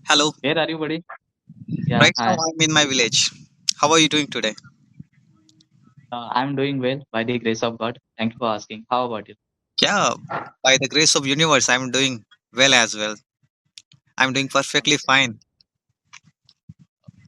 Hello. Where are you, buddy? Yeah, Right now hi. I'm in my village. How are you doing today? I'm doing well by the grace of God. Thank you for asking. How about you? Yeah, by the grace of universe, I'm doing well as well. I'm doing perfectly fine.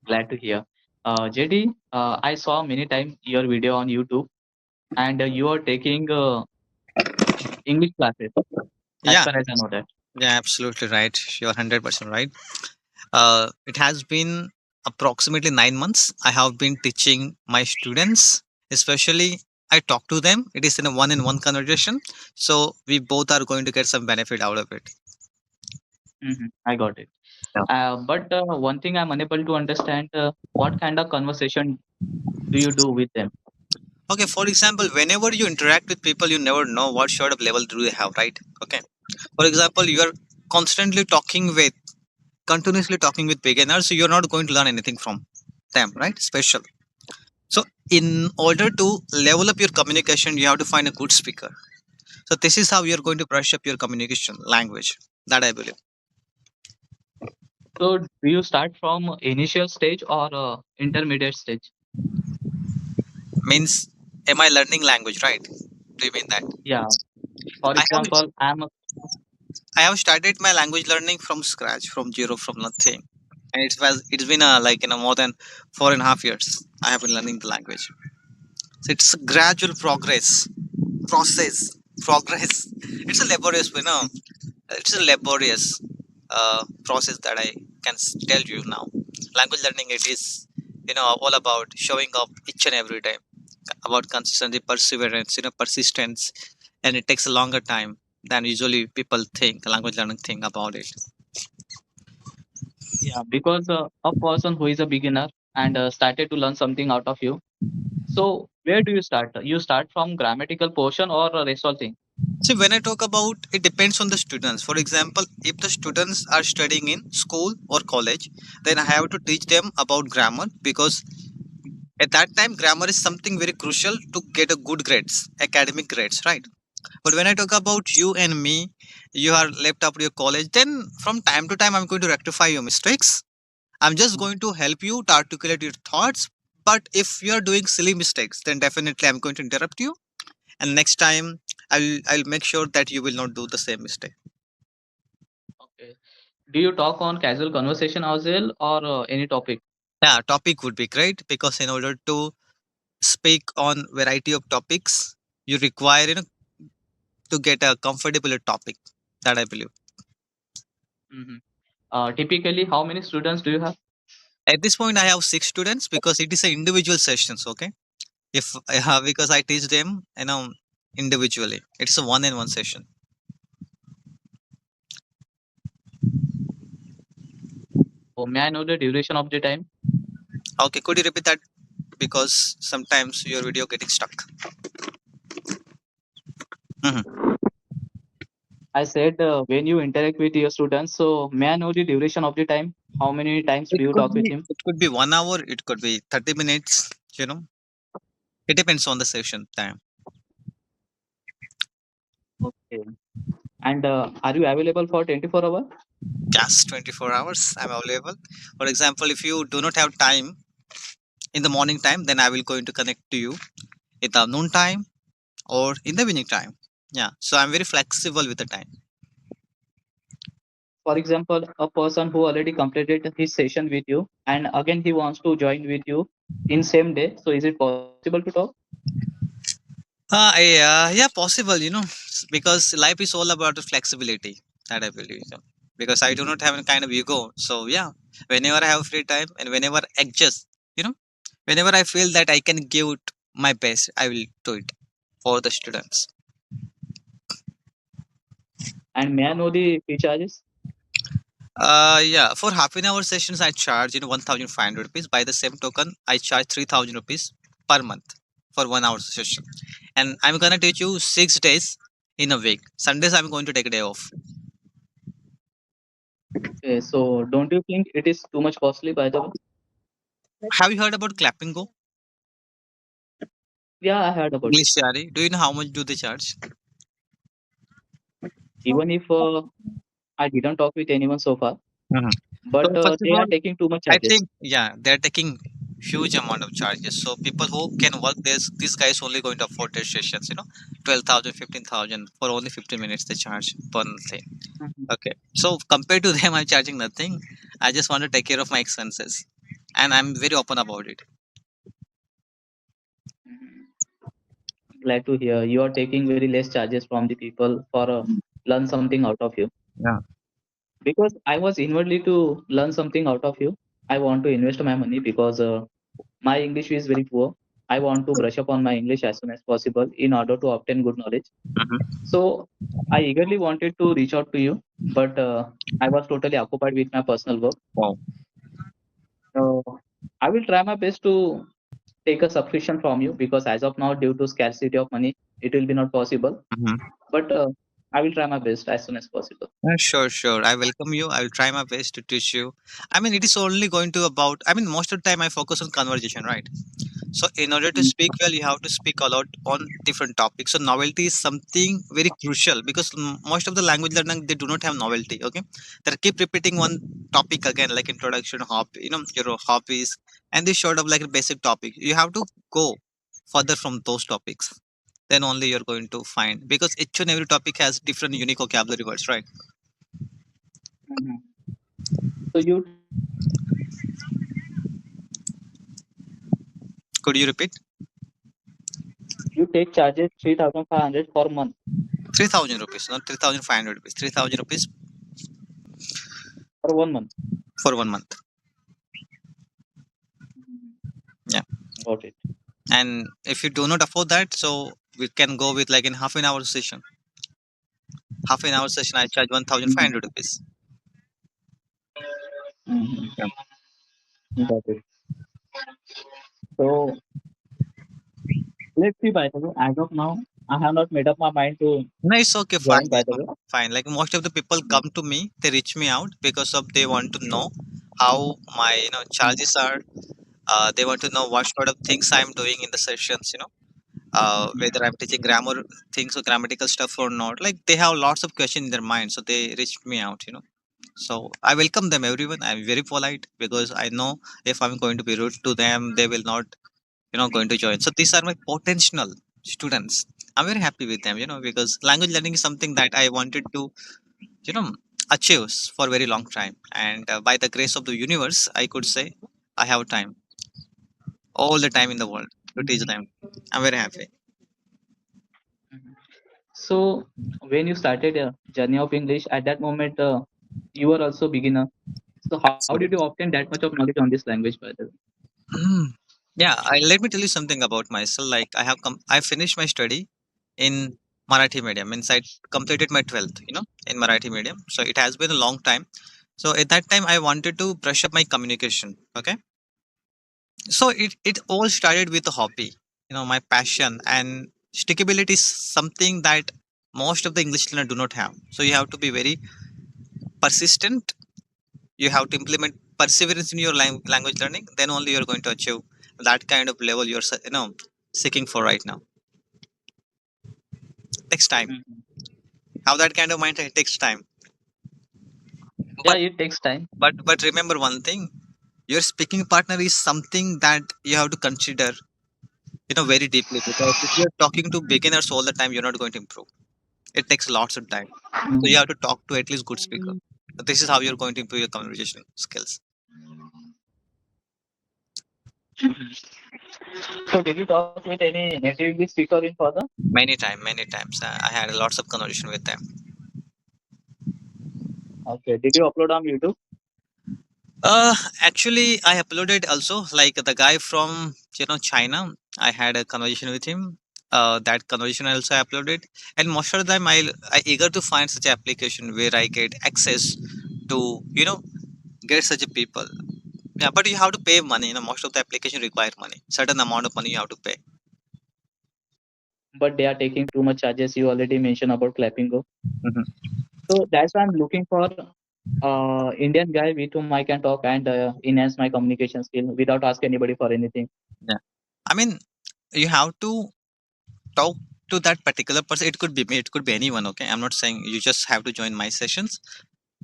Glad to hear. JD, I saw many times your video on YouTube, and you are taking English classes, as Yeah, far as I know that. yeah, absolutely right. You're 100% right. It has been approximately 9 months. I have been teaching my students, especially I talk to them. It is in a one-on-one conversation, so we both are going to get some benefit out of it. I got it. But one thing I'm unable to understand, what kind of conversation do you do with them? Okay, for example, whenever you interact with people, you never know what sort of level do they have, right? Okay. For example, you are constantly talking with, continuously talking with beginners, so you're not going to learn anything from them, right? Special. So, in order to level up your communication, you have to find a good speaker. So, this is how you're going to brush up your communication language. That I believe So, do you start from initial stage or intermediate stage? means, am I learning language, right? Do you mean that? Yeah. For I have example, I have started my language learning from scratch, from zero, from nothing, and it's been like more than 4.5 years. I have been learning the language. So it's a gradual progress. It's a laborious, it's a laborious process that I can tell you now. Language learning, it is, all about showing up each and every time, about consistency, perseverance, persistence, and it takes a longer time than usually people think. Language learning think about it. yeah, because a person who is a beginner and started to learn something out of you. So where do you start? You start from grammatical portion or rest all thing? See, when I talk about it, depends on the students. For example, if the students are studying in school or college, then I have to teach them about grammar because at that time grammar is something very crucial to get a good grades, academic grades, right? But when I talk about you and me, you are left up to your college, then from time to time I'm going to rectify your mistakes. I'm just Mm. going to help you to articulate your thoughts. But if you are doing silly mistakes, then definitely I'm going to interrupt you, and next time I'll make sure that you will not do the same mistake. Okay. Do you talk on casual conversation as well or any topic? Yeah, topic would be great because in order to speak on variety of topics, you require to get a comfortable topic. That I believe. Hmm. Typically, how many students do you have? At this point, I have 6 students because it is a individual sessions. Okay, if because I teach them, individually. It is a one-on-one session. Oh, may I know the duration of the time? Okay, could you repeat that because sometimes your video getting stuck. Mhm. I said when you interact with your students, so may I know the duration of the time? How many times It do you could talk with be him? it could be 1 hour. It could be 30 minutes. It depends on the session time. Okay. And are you available for 24 hours? Just 24 hours. I'm available. For example, if you do not have time in the morning time, then I will going to connect to you in the noon time or in the evening time. Yeah. So I'm very flexible with the time. For example, a person who already completed his session with you and again he wants to join with you in same day. So is it possible to talk? Yeah, possible, because life is all about the flexibility that I believe. Because I do not have any kind of ego. So, yeah, whenever I have free time and whenever adjust, you know, whenever I feel that I can give it my best, I will do it for the students. And may I know the fee charges? Yeah, for half an hour sessions, I charge 1,500 rupees. By the same token, I charge 3,000 rupees per month for 1 hour session. And I'm gonna teach you 6 days in a week. Sundays, I'm going to take a day off. Okay, so don't you think it is too much costly by the way? Have you heard about Clapping Go? Yeah, I heard about it. English Shari. Do you know how much do they charge? Even if I didn't talk with anyone so far. Mhm. So but first of they all, are taking too much I charges. think yeah, they're taking huge amount of charges. So people who can work this, these guys only going to afford their sessions. 12,000, 15,000 for only 15 minutes they charge per thing. Mhm. Okay. So compared to them, I'm charging nothing. I just want to take care of my expenses, and I'm very open about it. Mhm. Glad to hear you are taking very less charges from the people for learn something out of you. Yeah. Because I was inwardly to learn something out of you. I want to invest my money because my English is very poor. I want to brush up on my English as soon as possible in order to obtain good knowledge. Hmm. So I eagerly wanted to reach out to you, but I was totally occupied with my personal work. Wow. So I will try my best to take a subscription from you because as of now, due to scarcity of money, it will be not possible. Hmm. But I will try my best as soon as possible. Sure, sure. I welcome you. I will try my best to teach you. I mean, it is only going to about. I mean, most of the time I focus on conversation, right? So in order to Mm, speak well, you have to speak a lot on different topics. So novelty is something very crucial because most of the language learning they do not have novelty. Okay, they keep repeating one topic again, like introduction, hobby, your hobbies, and this sort of like a basic topic. You have to go further from those topics. Then only you're going to find because each and every topic has different unique vocabulary words, right? mhm. So Could you repeat? you take charges 3,500 for month 3,000 rupees, not 3,500 rupees. 3,000 rupees for 1 month. for 1 month. Mhm. Yeah. Got it. And if you do not afford that, so we can go with like in half an hour session. Half an hour session, I charge Mhm. 1,500 rupees. Mhm. Yeah. Got it. So let's see. By the way, as of now, I have not made up my mind to No, it's okay, fine. join. By the way. Fine. Like most of the people Mhm. come to me, they reach me out because of they want to know how my Mhm. charges are. They want to know what sort of things I'm doing in the sessions. Whether I'm teaching grammar things or grammatical stuff or not. Like they have lots of questions in their mind, so they reached me out. So I welcome them, everyone. I'm very polite because I know if I'm going to be rude to them, they will not, going to join. So these are my potential students. I'm very happy with them, because language learning is something that I wanted to, you know, achieve for a very long time. And by the grace of the universe, I could say I have time, all the time in the world to teach Mhm. them. I'm very happy. Mhm. So when you started a journey of English, at that moment you were also beginner. So how did you Absolutely. obtain that much of knowledge on this language, by the way? Yeah, let me tell you something about myself. Like I finished my study in Marathi medium. Means I completed my 12th, in Marathi medium. So it has been a long time. So at that time, I wanted to brush up my communication. Okay, so it all started with a hobby, my passion and stickability is something that most of the English learner do not have. So you have to be very persistent. You have to implement perseverance in your language learning. Then only you're going to achieve that kind of level you're seeking for right now. Takes time. Mhm. Have that kind of mindset. It takes time. Yeah, But it takes time. but remember one thing. Your speaking partner is something that you have to consider, very deeply because if you're talking to beginners all the time, you're not going to improve. It takes lots of time. So you Mhm. have to talk to at least good speaker. This is how you're going to improve your conversation skills. So did you talk with any native English speaker in further? Many times. I had lots of conversation with them. Okay. Did you upload on YouTube? Actually, I uploaded also like the guy from China. I had a conversation with him. That conversation I also uploaded, and most of the time I eager to find such application where I get access to get such a people. Yeah, but you have to pay money. Most of the application require money. Certain amount of money you have to pay. But they are taking too much charges. You already mentioned about clapping go. Mhm. So that's why I'm looking for Indian guy with whom I can talk and enhance my communication skill without ask anybody for anything. Yeah, I mean you have to talk to that particular person. It could be me. It could be anyone. Okay, I'm not saying you just have to join my sessions.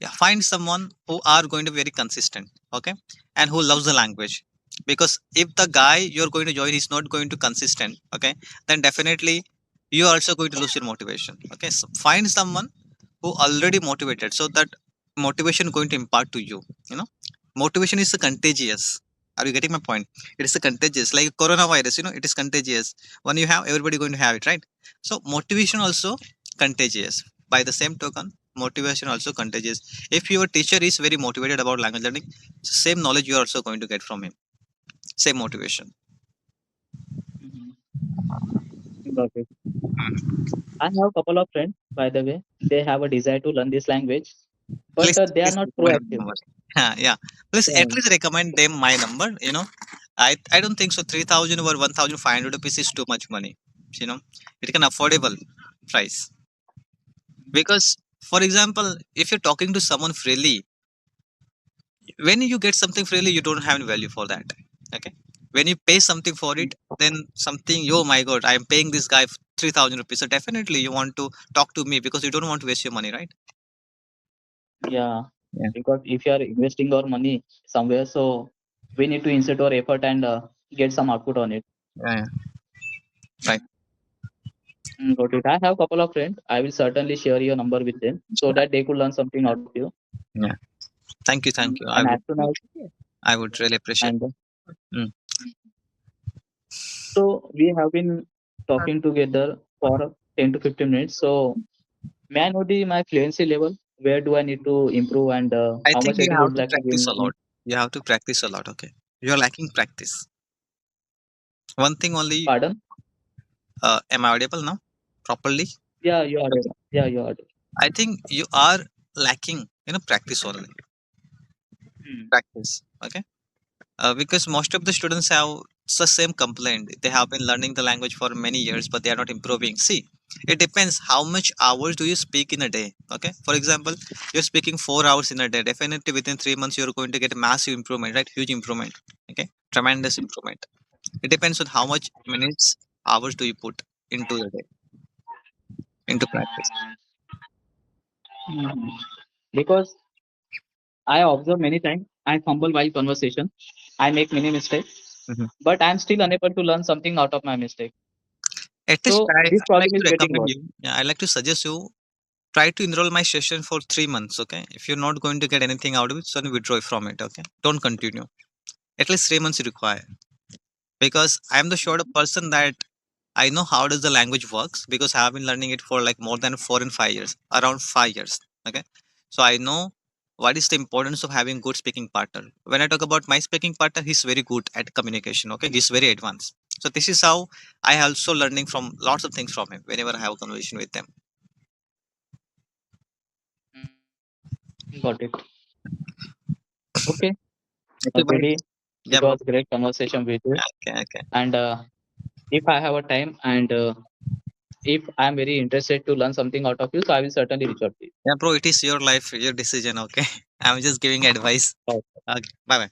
Yeah, find someone who are going to be very consistent, okay, and who loves the language. Because if the guy you're going to join is not going to consistent, okay, then definitely you are also going to lose your motivation. Okay, so find someone who already motivated, so that motivation going to impart to you. You know, motivation is a contagious. Are you getting my point? It is a contagious, like coronavirus. You know, it is contagious. When you have, everybody going to have it, right? So motivation also contagious. By the same token, motivation also contagious. If your teacher is very motivated about language learning, same knowledge you are also going to get from him. Same motivation. Mhm. Got it. I have a couple of friends, by the way. They have a desire to learn this language, but Please, they are please not recommend my proactive. number. Yeah. Please at Yeah. least recommend them my number. You know, I don't think so. 3,000 or 1,500 rupees is too much money. You know, it can affordable price. Because, for example, if you're talking to someone freely, when you get something freely, you don't have any value for that. Okay. When you pay something for it, then something, oh my god, I'm paying this guy 3,000 rupees. So definitely you want to talk to me because you don't want to waste your money, right? Yeah, Yeah. because if you are investing our money somewhere, so we need to insert our effort and get some output on it. Yeah. Right. Got it. I have a couple of friends. I will certainly share your number with them so that they could learn something out of you. Yeah. Thank you. Thank you. And as soon as I would really appreciate. and Mm. so we have been talking together for 10 to 15 minutes. So may I know my fluency level? Where do I need to improve and I how think much you rating have would you to like to give practice a me? lot. You have to practice a lot. Okay. You're lacking practice. One thing only. Pardon? Am I audible now? Properly? Yeah, you are. Okay. Yeah, you are. I think you are lacking. You know, practice only. Hmm. Practice. Okay. Because most of the students have the same complaint. They have been learning the language for many years, but they are not improving. See, it depends how much hours do you speak in a day. Okay, for example, you're speaking 4 hours in a day. Definitely within 3 months, you're going to get massive improvement, right? Huge improvement. Okay, tremendous improvement. It depends on how much minutes, hours do you put into the day, into practice. Mhm. Because I observe many times I fumble while conversation. I make many mistakes, Mhm. but I'm still unable to learn something out of my mistake. At least So try. this I like problem to is getting recommend worse. you. Yeah, I like to suggest you try to enroll my session for 3 months. Okay, if you're not going to get anything out of it, so then withdraw from it. Okay, don't continue. At least 3 months you require, because I'm the sort of person that I know how does the language works, because I have been learning it for like more than 4 and 5 years, around 5 years. Okay, so I know what is the importance of having good speaking partner. When I talk about my speaking partner, he's very good at communication. Okay, he's very advanced. So this is how I also learning from lots of things from him whenever I have a conversation with them. Got it. Okay, Okay, bye. JD, Yeah, it bro. was great conversation with you. Okay, okay. And if I have a time and if I'm very interested to learn something out of you, so I will certainly reach out to Yeah, bro. It is your life, your decision. Okay, I'm just giving advice. you. Okay, bye bye.